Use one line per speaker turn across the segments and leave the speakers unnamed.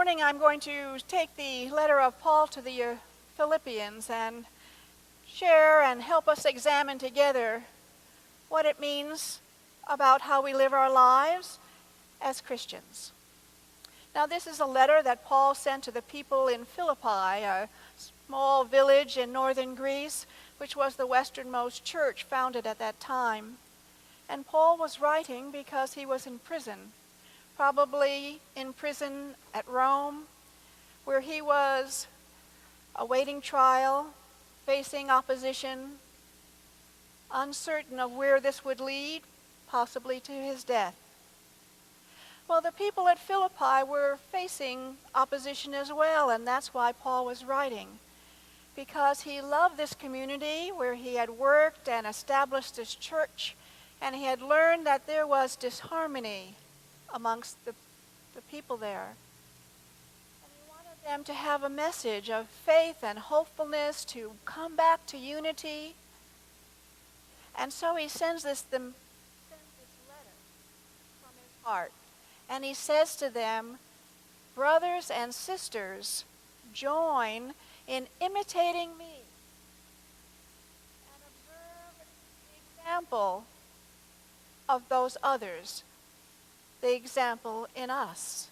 morning I'm going to take the letter of Paul to the Philippians and share and help us examine together what it means about how we live our lives as Christians. Now, this is a letter that Paul sent to the people in Philippi, a small village in northern Greece, which was the westernmost church founded at that time. And Paul was writing because he was in prison, probably in prison at Rome, where he was awaiting trial, facing opposition, uncertain of where this would lead, possibly to his death. Well, the people at Philippi were facing opposition as well, and that's why Paul was writing, because he loved this community where he had worked and established this church, and he had learned that there was disharmony amongst the people there. And he wanted them to have a message of faith and hopefulness, to come back to unity. And so he sends this letter from his heart. And he says to them, brothers and sisters, join in imitating me and observe the example of those others, the example in us.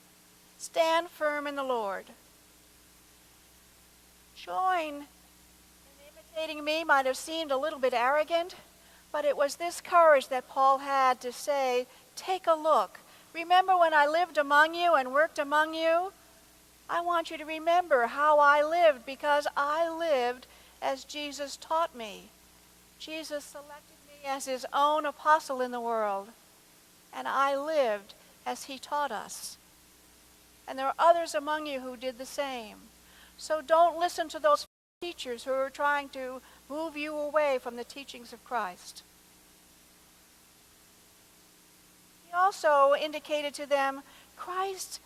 Stand firm in the Lord. Join in imitating me might have seemed a little bit arrogant, but it was this courage that Paul had to say, take a look. Remember when I lived among you and worked among you? I want you to remember how I lived, because I lived as Jesus taught me. Jesus selected me as his own apostle in the world, and I lived as he taught us. And there are others among you who did the same. So don't listen to those teachers who are trying to move you away from the teachings of Christ. He also indicated to them, Christ,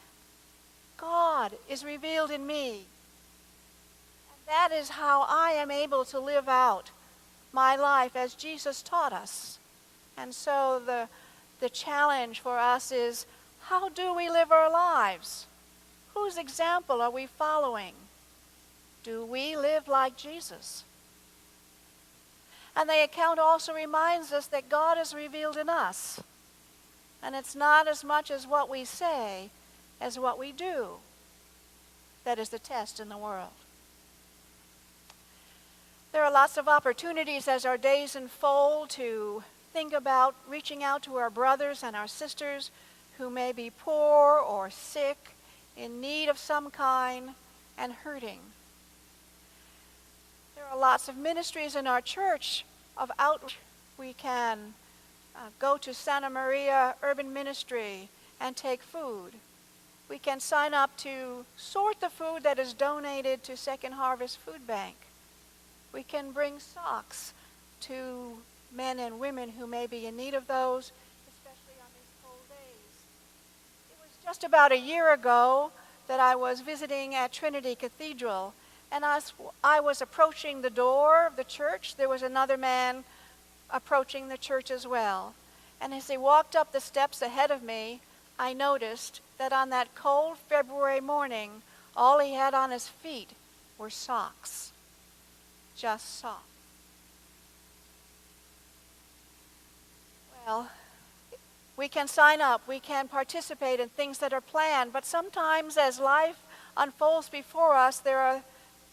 God, is revealed in me. And that is how I am able to live out my life as Jesus taught us. And so the challenge for us is, how do we live our lives? Whose example are we following? Do we live like Jesus? And the account also reminds us that God is revealed in us. And it's not as much as what we say as what we do that is the test in the world. There are lots of opportunities as our days unfold to think about reaching out to our brothers and our sisters who may be poor or sick, in need of some kind, and hurting. There are lots of ministries in our church of outreach. We can go to Santa Maria Urban Ministry and take food. We can sign up to sort the food that is donated to Second Harvest Food Bank. We can bring socks to men and women who may be in need of those, especially on these cold days. It was just about a year ago that I was visiting at Trinity Cathedral, and I was approaching the door of the church. There was another man approaching the church as well. And as he walked up the steps ahead of me, I noticed that on that cold February morning, all he had on his feet were socks. Just socks. Well, we can sign up, we can participate in things that are planned, but sometimes as life unfolds before us, there are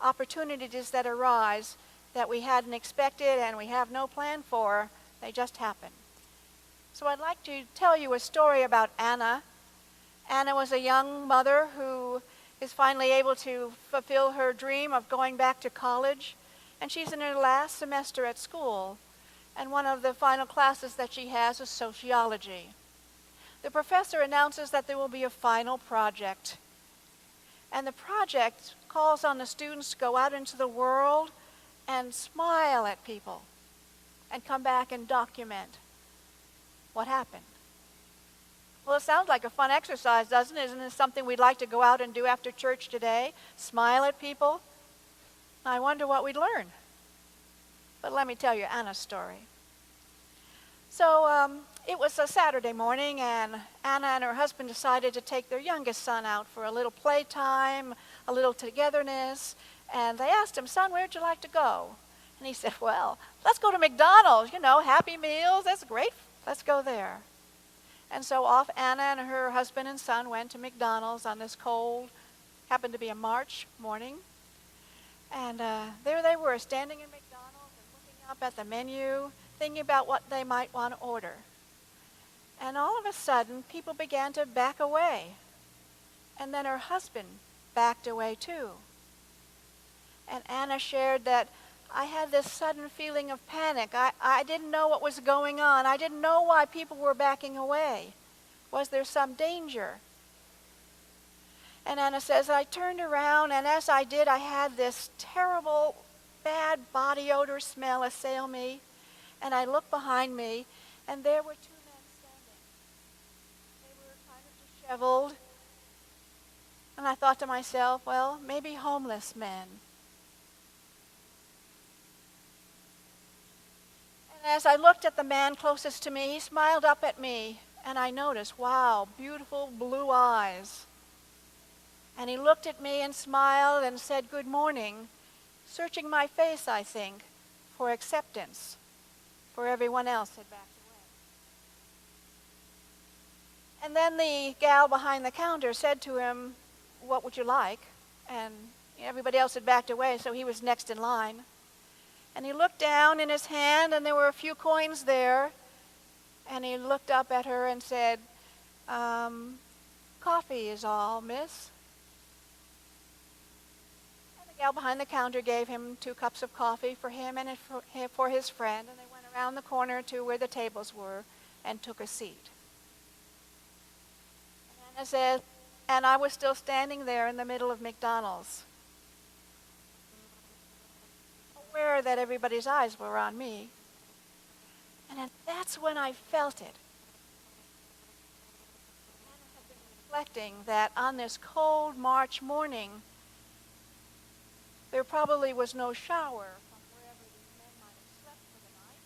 opportunities that arise that we hadn't expected and we have no plan for. They just happen. So I'd like to tell you a story about Anna. Anna was a young mother who is finally able to fulfill her dream of going back to college, and she's in her last semester at school, and one of the final classes that she has is sociology. The professor announces that there will be a final project, and the project calls on the students to go out into the world and smile at people and come back and document what happened. Well, it sounds like a fun exercise, doesn't it? Isn't it something we'd like to go out and do after church today? Smile at people? I wonder what we'd learn. But let me tell you Anna's story. So it was a Saturday morning, and Anna and her husband decided to take their youngest son out for a little playtime, a little togetherness. And they asked him, "Son, where'd you like to go?" And he said, "Well, let's go to McDonald's. You know, Happy Meals. That's great. Let's go there." And so off Anna and her husband and son went to McDonald's on this cold, happened to be a March morning. And there they were, standing in McDonald's and looking up at the menu, thinking about what they might want to order. And all of a sudden, people began to back away. And then her husband backed away too. And Anna shared that, "I had this sudden feeling of panic. I didn't know what was going on. I didn't know why people were backing away. Was there some danger?" And Anna says, "I turned around, and as I did, I had this terrible, bad body odor smell assail me. And I looked behind me, and there were two men standing. They were kind of disheveled. And I thought to myself, well, maybe homeless men. And as I looked at the man closest to me, he smiled up at me, and I noticed, wow, beautiful blue eyes. And he looked at me and smiled and said, 'Good morning,' searching my face, I think, for acceptance, for everyone else had backed away. And then the gal behind the counter said to him, 'What would you like?' And everybody else had backed away, so he was next in line. And he looked down in his hand, and there were a few coins there. And he looked up at her and said, 'Coffee is all, miss.' And the gal behind the counter gave him 2 cups of coffee for him and for his friend, and they went around the corner to where the tables were and took a seat. And Anna says, and I was still standing there in the middle of McDonald's, aware that everybody's eyes were on me. And that's when I felt it. Anna had been reflecting that on this cold March morning, there probably was no shower from wherever these men might have slept for the night.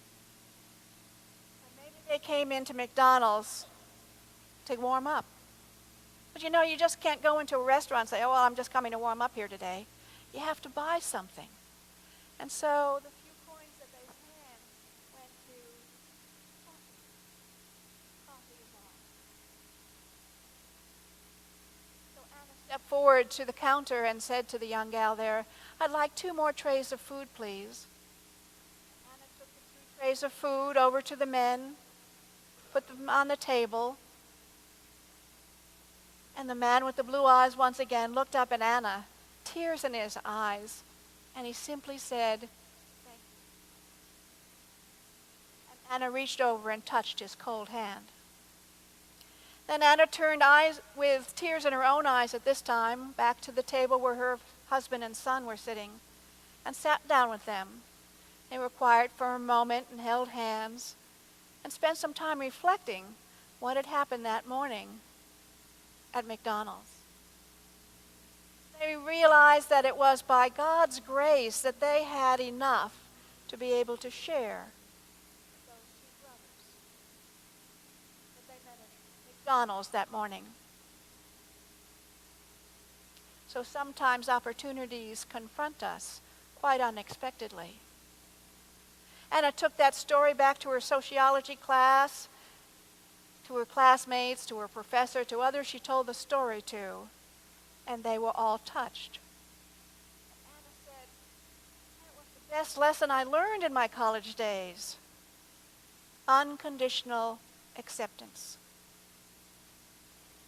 And maybe they came into McDonald's to warm up. But you know, you just can't go into a restaurant and say, "Oh, well, I'm just coming to warm up here today." You have to buy something. And so the few coins that they had went to coffee. Coffee is all. So Anna stepped forward to the counter and said to the young gal there, "I'd like 2 more trays of food, please." Anna took the 2 trays of food over to the men, put them on the table. And the man with the blue eyes once again looked up at Anna, tears in his eyes, and he simply said, "Thank you." And Anna reached over and touched his cold hand. Then Anna turned, eyes with tears in her own eyes at this time, back to the table where her husband and son were sitting, and sat down with them. They were quiet for a moment and held hands and spent some time reflecting what had happened that morning at McDonald's. They realized that it was by God's grace that they had enough to be able to share with those 2 brothers that they met at McDonald's that morning. So sometimes opportunities confront us quite unexpectedly. Anna took that story back to her sociology class, to her classmates, to her professor, to others she told the story to, and they were all touched. And Anna said, "That was the best lesson I learned in my college days. Unconditional acceptance."